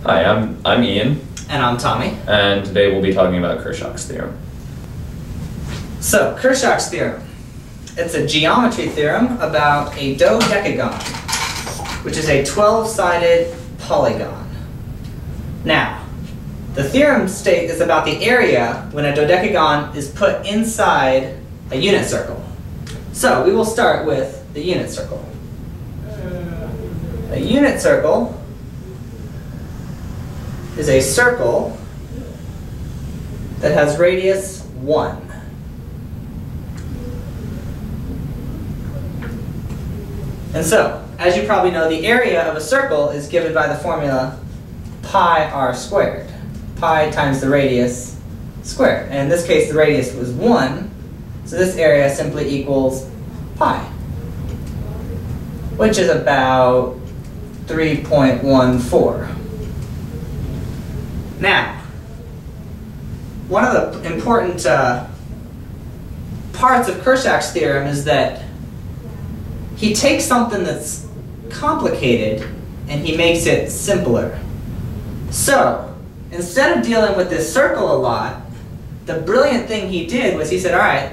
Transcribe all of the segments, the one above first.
Hi, I'm Ian. And I'm Tommy. And today we'll be talking about Kurschak's theorem. So, Kurschak's theorem. It's a geometry theorem about a dodecagon, which is a 12-sided polygon. Now, the theorem is about the area when a dodecagon is put inside a unit circle. So, we will start with the unit circle. A unit circle is a circle that has radius 1. And so, as you probably know, the area of a circle is given by the formula pi r squared. Pi times the radius squared. And in this case, the radius was 1, so this area simply equals pi, which is about 3.14. Now, one of the important parts of Kurschak's theorem is that he takes something that's complicated and he makes it simpler. So, instead of dealing with this circle a lot, the brilliant thing he did was he said, all right,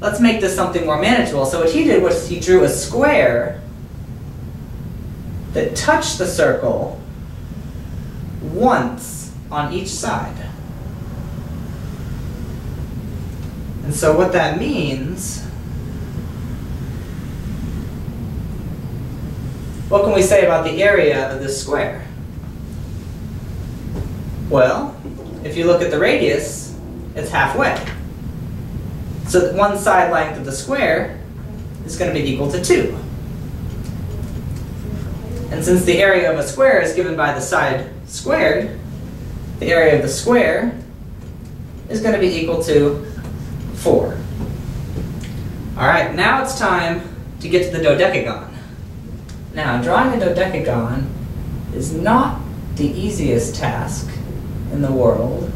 let's make this something more manageable. So what he did was he drew a square that touched the circle once on each side. And so what that means, what can we say about the area of this square? Well, if you look at the radius, it's halfway. So one side length of the square is going to be equal to 2. And since the area of a square is given by the side squared, the area of the square is going to be equal to 4. All right, now it's time to get to the dodecagon. Now, drawing a dodecagon is not the easiest task in the world.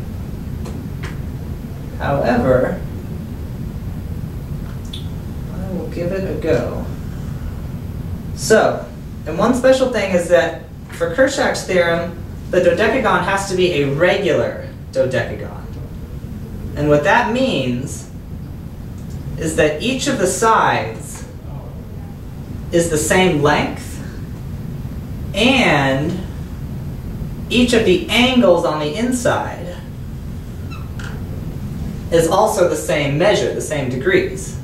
However, I will give it a go. So, and one special thing is that for Kurschak's theorem, the dodecagon has to be a regular dodecagon. And what that means is that each of the sides is the same length, and each of the angles on the inside is also the same measure, the same degrees.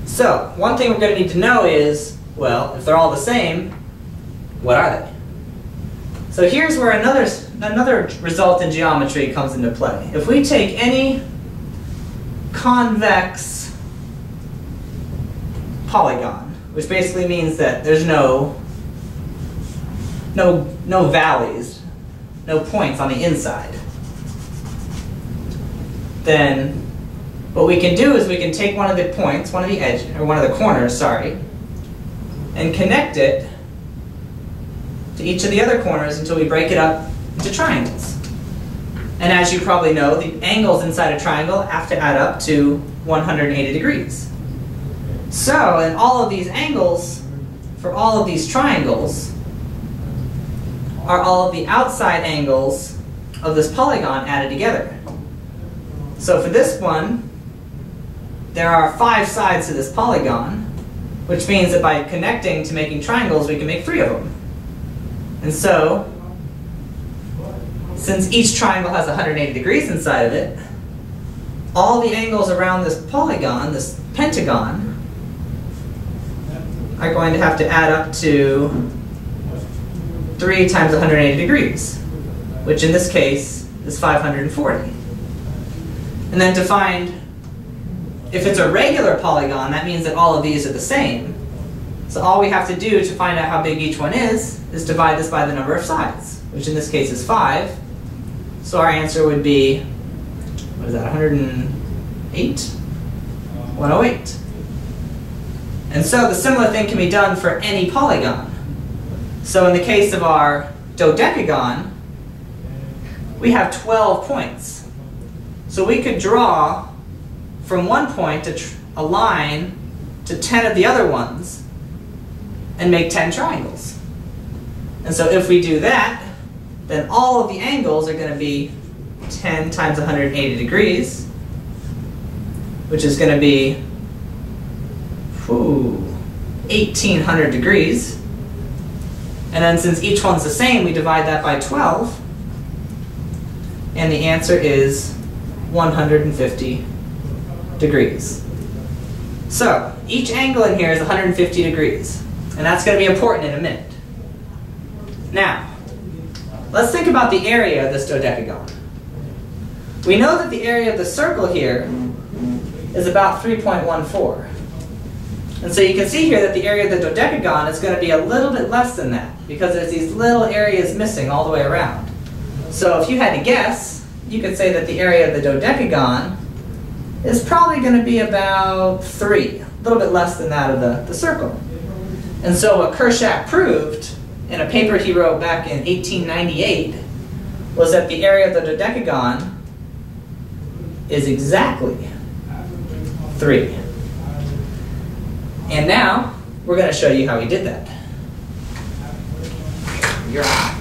So, one thing we're going to need to know is, well, if they're all the same, what are they? So here's where another result in geometry comes into play. If we take any convex polygon, which basically means that there's no valleys, no points on the inside, then what we can do is we can take one of the points, one of the corners, sorry, and connect it to each of the other corners until we break it up into triangles. And as you probably know, the angles inside a triangle have to add up to 180 degrees. So, in all of these angles, for all of these triangles, are all of the outside angles of this polygon added together. So for this one, there are 5 sides to this polygon, which means that by connecting to making triangles, we can make 3 of them. And so, since each triangle has 180 degrees inside of it, all the angles around this polygon, this pentagon, are going to have to add up to 3 times 180 degrees, which in this case is 540. And then to find, if it's a regular polygon, that means that all of these are the same. So all we have to do to find out how big each one is divide this by the number of sides, which in this case is 5. So our answer would be, what is that, 108? 108. And so the similar thing can be done for any polygon. So in the case of our dodecagon, we have 12 points. So we could draw from one point a line to 10 of the other ones and make 10 triangles. And so if we do that, then all of the angles are going to be 10 times 180 degrees, which is going to be 1,800 degrees. And then since each one's the same, we divide that by 12. And the answer is 150 degrees. So each angle in here is 150 degrees. And that's going to be important in a minute. Now, let's think about the area of this dodecagon. We know that the area of the circle here is about 3.14. And so you can see here that the area of the dodecagon is going to be a little bit less than that, because there's these little areas missing all the way around. So if you had to guess, you could say that the area of the dodecagon is probably going to be about 3, a little bit less than that of the circle. And so what Kurschak proved in a paper he wrote back in 1898 was that the area of the dodecagon is exactly 3. And now we're going to show you how he did that. You're on.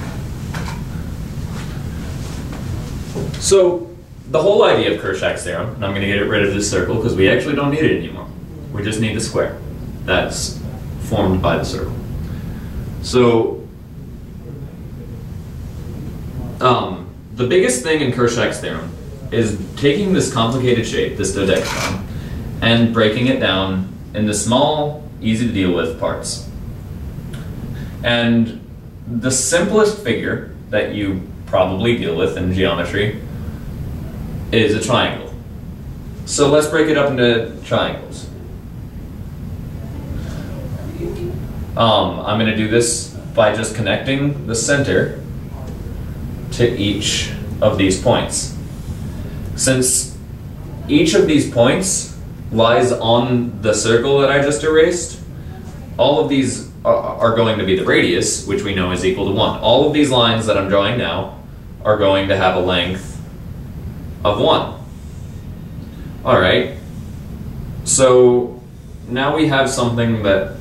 So the whole idea of Kurschak's theorem, and I'm going to get rid of this circle because we actually don't need it anymore. We just need the square that's formed by the circle. So the biggest thing in Kurschak's theorem is taking this complicated shape, this dodecagon, and breaking it down into small, easy to deal with parts. And the simplest figure that you probably deal with in geometry is a triangle. So let's break it up into triangles. I'm going to do this by just connecting the center to each of these points. Since each of these points lies on the circle that I just erased, all of these are going to be the radius, which we know is equal to 1. All of these lines that I'm drawing now are going to have a length of 1. Alright, so now we have something that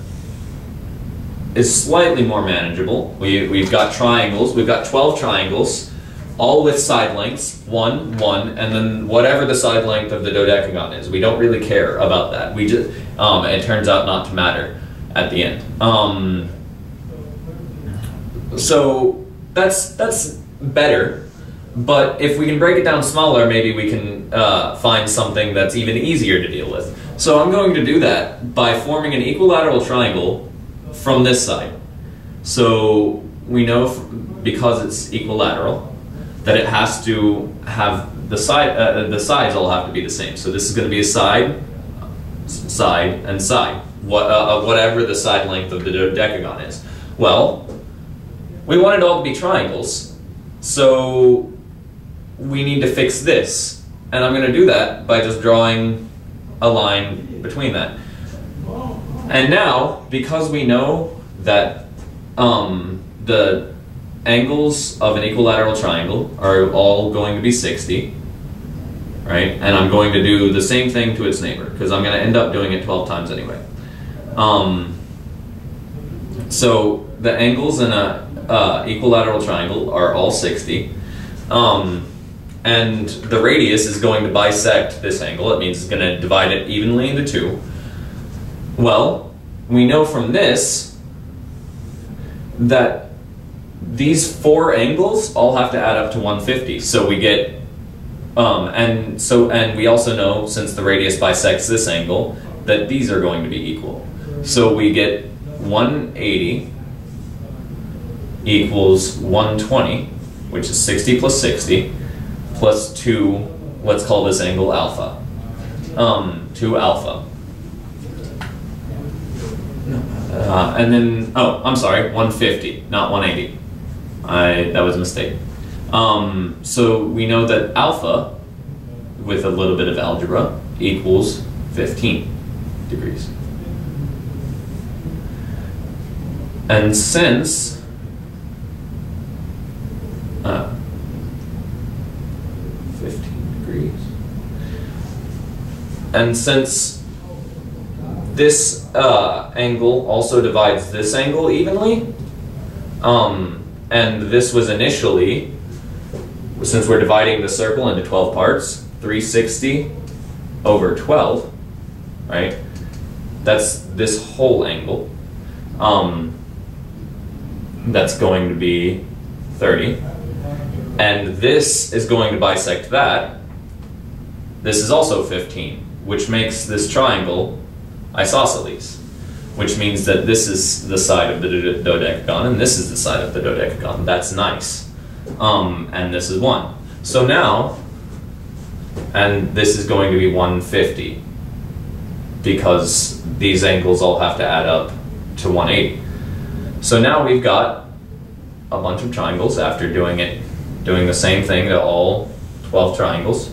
is slightly more manageable. We've got triangles, we've got 12 triangles, all with side lengths, 1, 1, and then whatever the side length of the dodecagon is. We don't really care about that. We just, it turns out not to matter at the end. So that's better, but if we can break it down smaller, maybe we can find something that's even easier to deal with. So I'm going to do that by forming an equilateral triangle from this side. So we know because it's equilateral that it has to have the sides all have to be the same. So this is going to be a side, side, and side. Whatever the side length of the dodecagon is. Well, we want it all to be triangles, so we need to fix this. And I'm going to do that by just drawing a line between that. And now, because we know that the angles of an equilateral triangle are all going to be 60, right? And I'm going to do the same thing to its neighbor, because I'm going to end up doing it 12 times anyway. So the angles in a equilateral triangle are all 60, and the radius is going to bisect this angle. It means it's going to divide it evenly into 2. Well, we know from this that these 4 angles all have to add up to 150. So we get, and we also know, since the radius bisects this angle, that these are going to be equal. So we get 180 equals 120, which is 60 plus 60, plus 2, let's call this angle alpha. 2 alpha. And then, oh, I'm sorry, 150, not 180. That was a mistake. So we know that alpha, with a little bit of algebra, equals 15 degrees. And since 15 degrees, and since this angle also divides this angle evenly, And this was initially, since we're dividing the circle into 12 parts, 360 over 12, right? That's this whole angle. That's going to be 30. And this is going to bisect that. This is also 15, which makes this triangle isosceles, which means that this is the side of the dodecagon and this is the side of the dodecagon. That's nice. And this is 1. So now, and this is going to be 150 because these angles all have to add up to 180. So now we've got a bunch of triangles after doing the same thing to all 12 triangles.